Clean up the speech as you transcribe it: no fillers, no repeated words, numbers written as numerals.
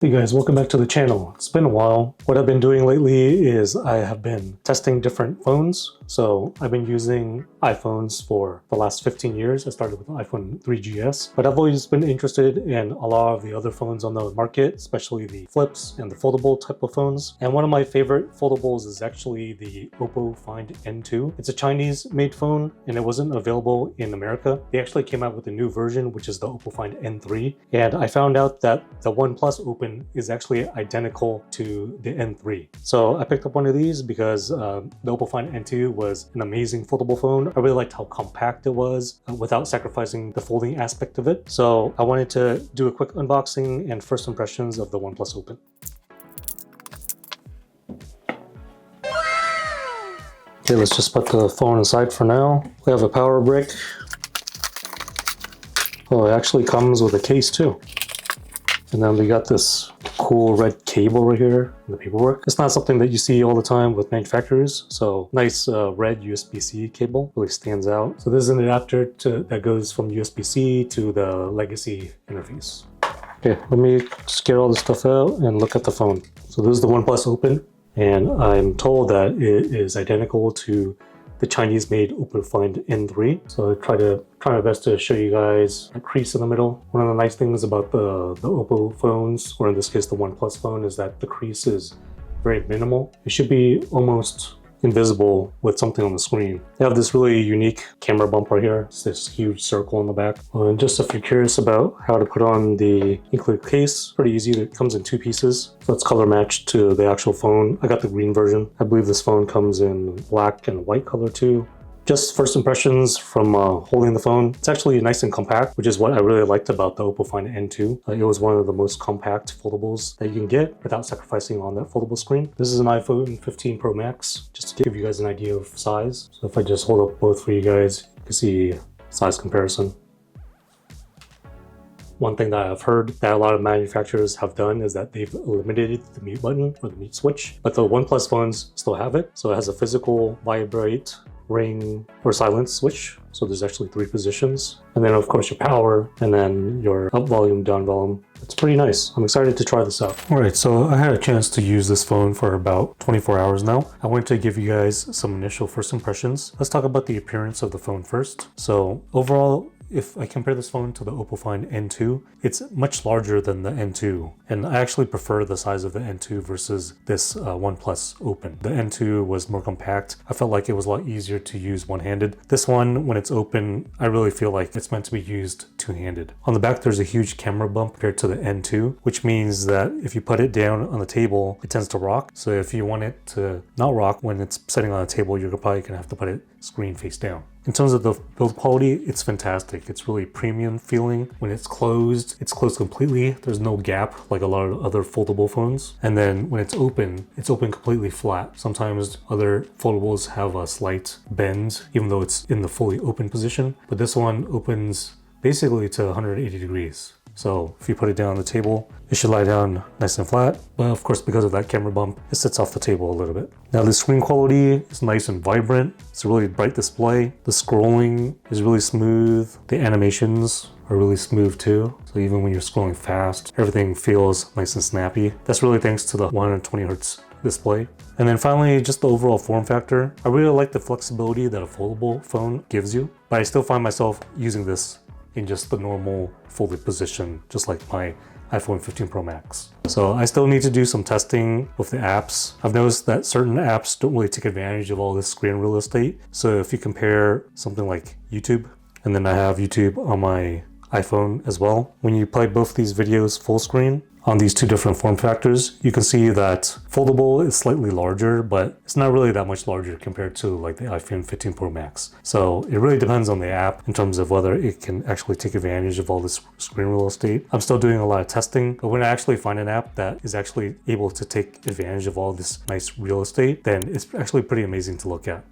Hey guys, welcome back to the channel. It's been a while. What I've been doing lately is I have been testing different phones. So I've been using iPhones for the last 15 years. I started with the iPhone 3GS, but I've always been interested in a lot of the other phones on the market, especially the flips and the foldable type of phones. And one of my favorite foldables is actually the Oppo Find N2. It's a Chinese made phone and it wasn't available in America. They actually came out with a new version, which is the Oppo Find N3. And I found out that the OnePlus Open is actually identical to the N3. So I picked up one of these because the Oppo Find N2 was an amazing foldable phone. I really liked how compact it was without sacrificing the folding aspect of it. So I wanted to do a quick unboxing and first impressions of the OnePlus Open. Okay, let's just put the phone aside for now. We have a power brick. Oh, it actually comes with a case too. And then we got this cool red cable right here in the paperwork. It's not something that you see all the time with manufacturers. So nice red USB-C cable really stands out. So this is an adapter that goes from USB-C to the legacy interface. Okay, let me just get all this stuff out and look at the phone. So this is the OnePlus Open, and I'm told that it is identical to the Chinese-made Oppo Find N3. So I try my best to show you guys a crease in the middle. One of the nice things about the Oppo phones, or in this case the OnePlus phone, is that the crease is very minimal. It should be almost invisible with something on the screen. They have this really unique camera bump right here. It's this huge circle in the back. And just if you're curious about how to put on the included case, pretty easy. It comes in two pieces. So it's color matched to the actual phone. I got the green version. I believe this phone comes in black and white color too. Just first impressions from holding the phone. It's actually nice and compact, which is what I really liked about the Oppo Find N2. It was one of the most compact foldables that you can get without sacrificing on that foldable screen. This is an iPhone 15 Pro Max, just to give you guys an idea of size. So if I just hold up both for you guys, you can see size comparison. One thing that I've heard that a lot of manufacturers have done is that they've eliminated the mute button or the mute switch, but the OnePlus phones still have it. So it has a physical vibrate, ring, or silence switch. So there's actually three positions. And then of course your power, and then your up volume, down volume. It's pretty nice. I'm excited to try this out. All right, so I had a chance to use this phone for about 24 hours now. I wanted to give you guys some initial first impressions. Let's talk about the appearance of the phone first. So overall, if I compare this phone to the Oppo Find N2, it's much larger than the N2. And I actually prefer the size of the N2 versus this OnePlus Open. The N2 was more compact. I felt like it was a lot easier to use one-handed. This one, when it's open, I really feel like it's meant to be used two-handed. On the back, there's a huge camera bump compared to the N2, which means that if you put it down on the table, it tends to rock. So if you want it to not rock when it's sitting on a table, you're probably gonna have to put it screen face down. In terms of the build quality, it's fantastic. It's really premium feeling. When it's closed completely. There's no gap like a lot of other foldable phones. And then when it's open completely flat. Sometimes other foldables have a slight bend, even though it's in the fully open position. But this one opens basically to 180 degrees. So if you put it down on the table, it should lie down nice and flat. But of course, because of that camera bump, it sits off the table a little bit. Now the screen quality is nice and vibrant. It's a really bright display. The scrolling is really smooth. The animations are really smooth too. So even when you're scrolling fast, everything feels nice and snappy. That's really thanks to the 120 Hz display. And then finally, just the overall form factor. I really like the flexibility that a foldable phone gives you, but I still find myself using this in just the normal folded position, just like my iPhone 15 Pro Max. So I still need to do some testing with the apps. I've noticed that certain apps don't really take advantage of all this screen real estate. So if you compare something like YouTube, and then I have YouTube on my iPhone as well, when you play both these videos full screen, on these two different form factors, you can see that foldable is slightly larger, but it's not really that much larger compared to like the iPhone 15 Pro Max. So it really depends on the app in terms of whether it can actually take advantage of all this screen real estate. I'm still doing a lot of testing, but when I actually find an app that is actually able to take advantage of all this nice real estate, then it's actually pretty amazing to look at.